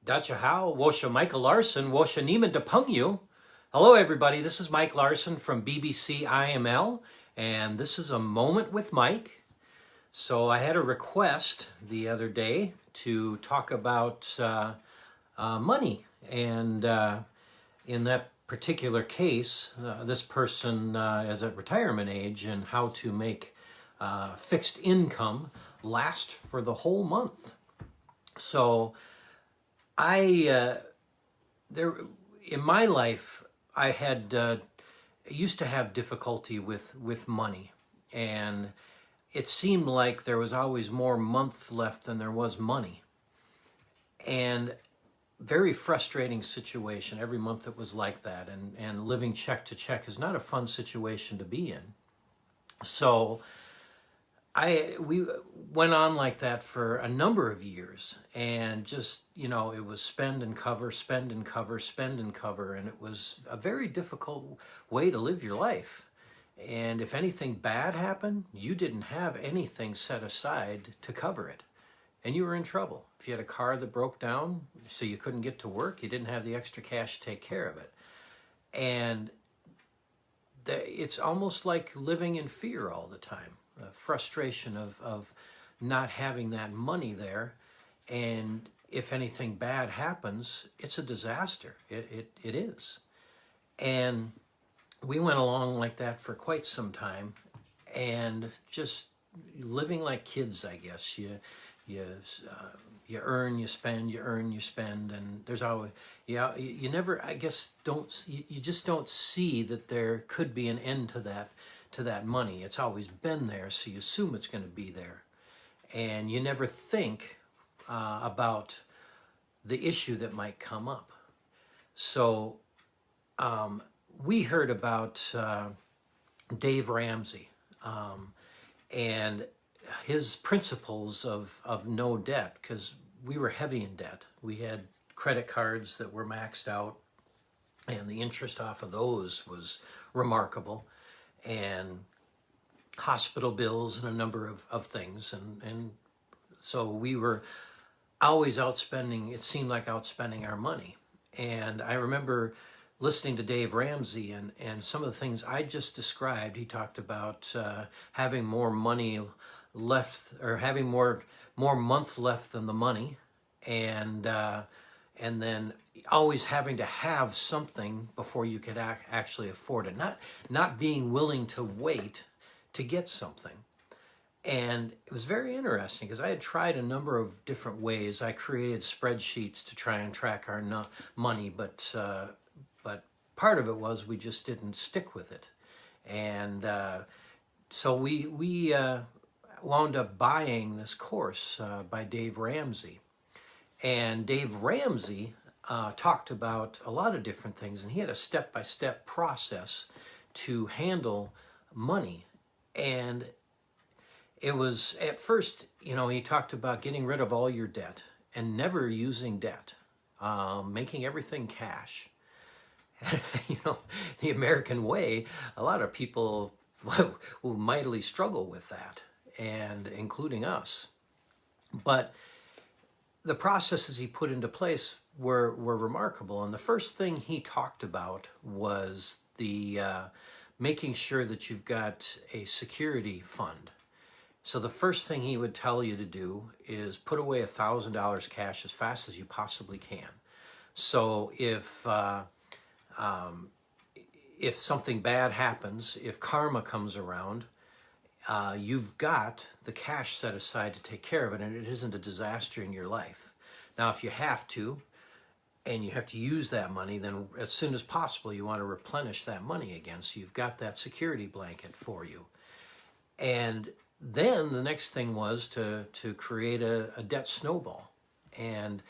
Dacha How, Wosha Michael Larson, Wosha Neiman Depungyu. Hello, everybody. This is Mike Larson from BBC IML, and this is a moment with Mike. So I had a request the other day to talk about money, and in that particular case, this person is at retirement age and how to make fixed income last for the whole month. So there in my life, I used to have difficulty with money, and it seemed like there was always more month left than there was money, and very frustrating situation. Every month it was like that, and living check to check is not a fun situation to be in. So we went on like that for a number of years, and just, it was spend and cover, spend and cover, spend and cover, and it was a very difficult way to live your life. And if anything bad happened, you didn't have anything set aside to cover it, and you were in trouble. If you had a car that broke down so you couldn't get to work, you didn't have the extra cash to take care of it. And it's almost like living in fear all the time. Frustration of not having that money there, and if anything bad happens, it's a disaster. It is. And we went along like that for quite some time, and just living like kids, I guess. You earn, you spend, you earn, you spend, and there's always, you never, I guess, you just don't see that there could be an end to that money. It's always been there, so you assume it's going to be there, and you never think about the issue that might come up. So we heard about Dave Ramsey and his principles of no debt, because we were heavy in debt. We had credit cards that were maxed out, and the interest off of those was remarkable, and hospital bills and a number of things. And so we were always outspending, it seemed like outspending our money. And I remember listening to Dave Ramsey and some of the things I just described. He talked about having more money left, or having more month left than the money, and then always having to have something before you could actually afford it. Not being willing to wait to get something. And it was very interesting because I had tried a number of different ways. I created spreadsheets to try and track our money, but part of it was we just didn't stick with it. And so we wound up buying this course by Dave Ramsey. And Dave Ramsey talked about a lot of different things, and he had a step-by-step process to handle money. And it was, at first, he talked about getting rid of all your debt and never using debt, making everything cash. The American way, a lot of people will mightily struggle with that, and including us. But the processes he put into place were remarkable. And the first thing he talked about was the making sure that you've got a security fund. So the first thing he would tell you to do is put away $1,000 cash as fast as you possibly can. So if something bad happens, if karma comes around, you've got the cash set aside to take care of it, and it isn't a disaster in your life. Now, if you have to, and you have to use that money, then as soon as possible you want to replenish that money again, so you've got that security blanket for you. And then the next thing was to create a debt snowball. And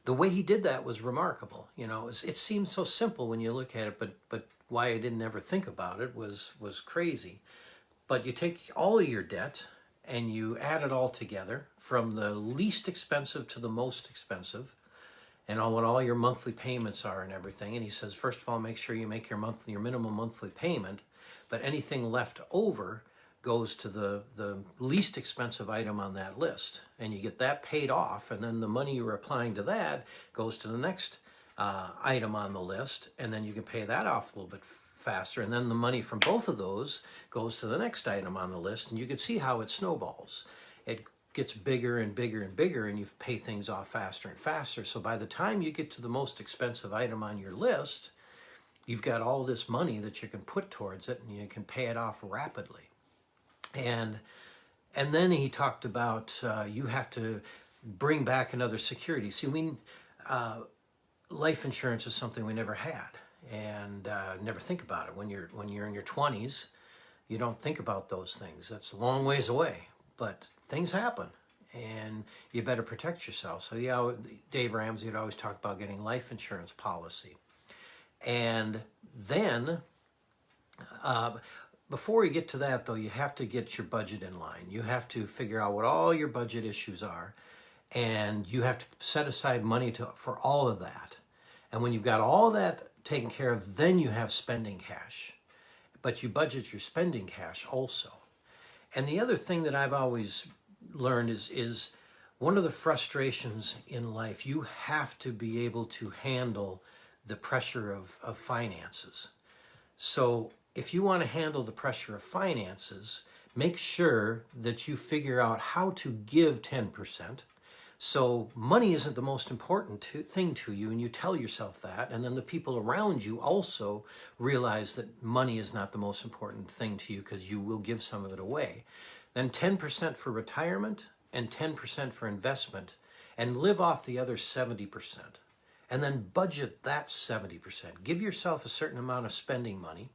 the way he did that was remarkable. It seems so simple when you look at it, but why I didn't ever think about it was crazy. But you take all of your debt and you add it all together, from the least expensive to the most expensive, and on what all your monthly payments are and everything. And he says, first of all, make sure you make your minimum monthly payment, but anything left over goes to the least expensive item on that list, and you get that paid off, and then the money you're applying to that goes to the next item on the list, and then you can pay that off a little bit faster, and then the money from both of those goes to the next item on the list, and you can see how it snowballs. It gets bigger and bigger and bigger, and you pay things off faster and faster. So by the time you get to the most expensive item on your list, you've got all this money that you can put towards it, and you can pay it off rapidly. And then he talked about you have to bring back another security. See, life insurance is something we never had, and never think about it. When you're in your 20s, you don't think about those things. That's a long ways away, but things happen, and you better protect yourself. So yeah, Dave Ramsey had always talked about getting life insurance policy. And then, before you get to that, though, you have to get your budget in line. You have to figure out what all your budget issues are, and you have to set aside money for all of that. And when you've got all that taken care of, then you have spending cash. But you budget your spending cash also. And the other thing that I've always learned is one of the frustrations in life, you have to be able to handle the pressure of finances. So if you want to handle the pressure of finances, make sure that you figure out how to give 10%. So money isn't the most important thing to you, and you tell yourself that, and then the people around you also realize that money is not the most important thing to you because you will give some of it away. Then 10% for retirement and 10% for investment, and live off the other 70%. And then budget that 70%. Give yourself a certain amount of spending money.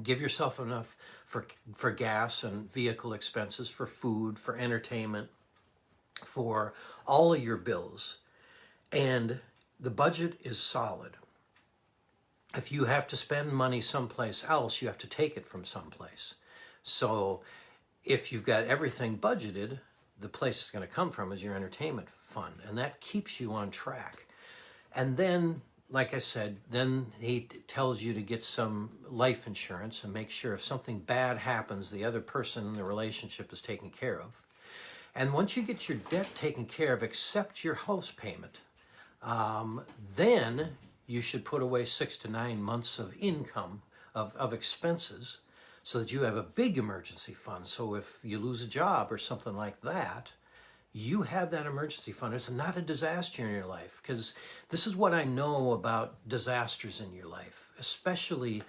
Give yourself enough for gas and vehicle expenses, for food, for entertainment, for all of your bills. And the budget is solid. If you have to spend money someplace else, you have to take it from someplace. So if you've got everything budgeted, the place it's going to come from is your entertainment fund. And that keeps you on track. And then, like I said, then he tells you to get some life insurance and make sure if something bad happens, the other person in the relationship is taken care of. And once you get your debt taken care of, except your house payment, then you should put away 6 to 9 months of income, of expenses, so that you have a big emergency fund. So if you lose a job or something like that, you have that emergency fund. It's not a disaster in your life, because this is what I know about disasters in your life, especially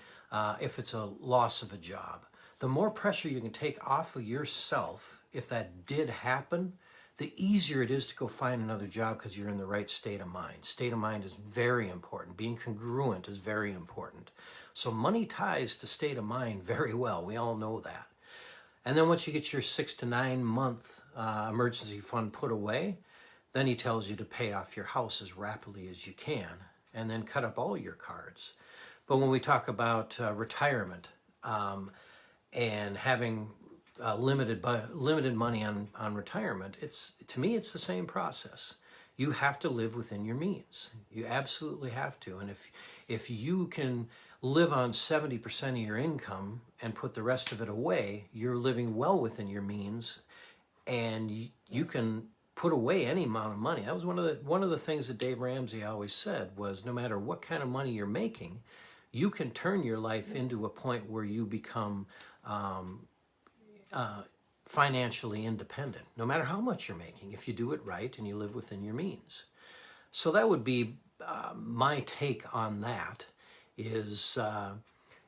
if it's a loss of a job. The more pressure you can take off of yourself, if that did happen, the easier it is to go find another job because you're in the right state of mind. State of mind is very important. Being congruent is very important. So money ties to state of mind very well. We all know that. And then once you get your 6 to 9 month emergency fund put away, then he tells you to pay off your house as rapidly as you can, and then cut up all your cards. But when we talk about retirement and having limited money on retirement, to me it's the same process. You have to live within your means. You absolutely have to. And if you can live on 70% of your income and put the rest of it away, you're living well within your means, and you can put away any amount of money. That was one of the things that Dave Ramsey always said, was no matter what kind of money you're making, you can turn your life into a point where you become financially independent, no matter how much you're making, if you do it right and you live within your means. So that would be my take on that. Is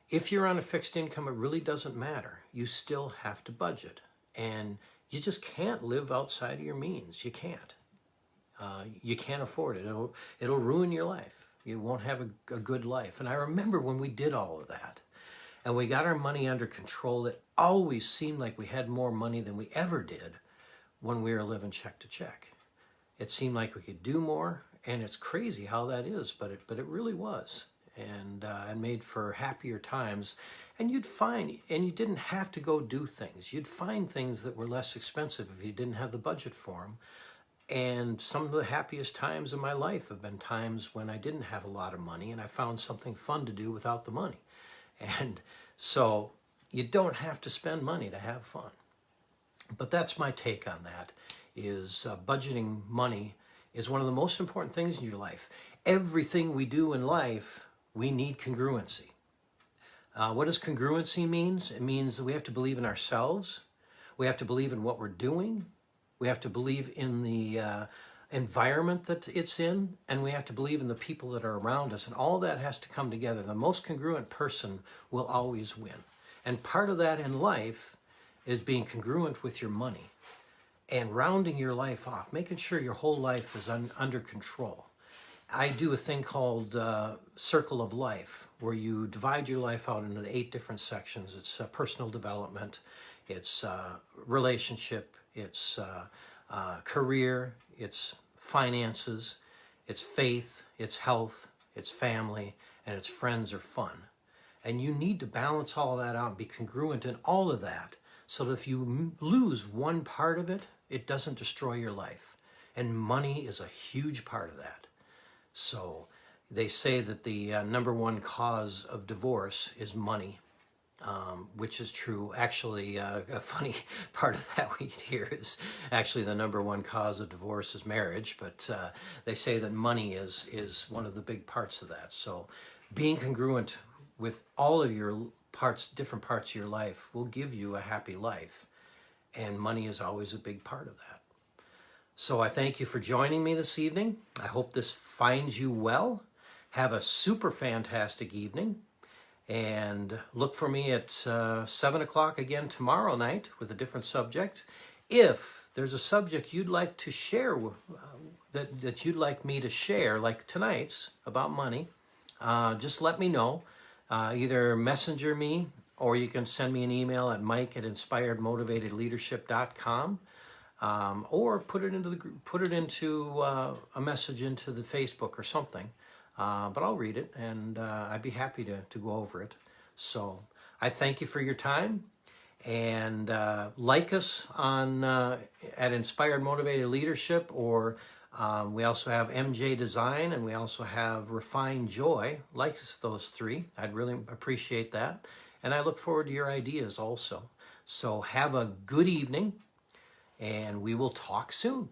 if you're on a fixed income, it really doesn't matter. You still have to budget, and you just can't live outside of your means. You can't. You can't afford it. It'll ruin your life. You won't have a good life. And I remember when we did all of that, and we got our money under control, it always seemed like we had more money than we ever did when we were living check to check. It seemed like we could do more, and it's crazy how that is, but it really was. And made for happier times. And you didn't have to go do things. You'd find things that were less expensive if you didn't have the budget for them. And some of the happiest times in my life have been times when I didn't have a lot of money and I found something fun to do without the money. And so you don't have to spend money to have fun. But that's my take on that, is budgeting money is one of the most important things in your life. Everything we do in life, we need congruency. What does congruency mean? It means that we have to believe in ourselves. We have to believe in what we're doing. We have to believe in the environment that it's in, and we have to believe in the people that are around us, and all that has to come together. The most congruent person will always win. And part of that in life is being congruent with your money and rounding your life off, making sure your whole life is under control. I do a thing called Circle of Life, where you divide your life out into 8 different sections. It's personal development, it's relationship, it's career, it's finances, it's faith, it's health, it's family, and it's friends or fun. And you need to balance all that out and be congruent in all of that, so that if you lose one part of it, it doesn't destroy your life. And money is a huge part of that. So they say that the number one cause of divorce is money, which is true. Actually, a funny part of that we hear is actually the number one cause of divorce is marriage, but they say that money is one of the big parts of that. So being congruent with all of your parts, different parts of your life, will give you a happy life, and money is always a big part of that. So I thank you for joining me this evening. I hope this finds you well. Have a super fantastic evening, and look for me at 7 o'clock again tomorrow night with a different subject. If there's a subject you'd like to share, that you'd like me to share, like tonight's about money, just let me know. Either messenger me, or you can send me an email at mike@inspiredmotivatedleadership.com. Or put it into a message into the Facebook or something. But I'll read it, and I'd be happy to go over it. So I thank you for your time, and like us on at Inspired Motivated Leadership, or we also have MJ Design, and we also have Refined Joy. Like those 3, I'd really appreciate that, and I look forward to your ideas also. So have a good evening, and we will talk soon.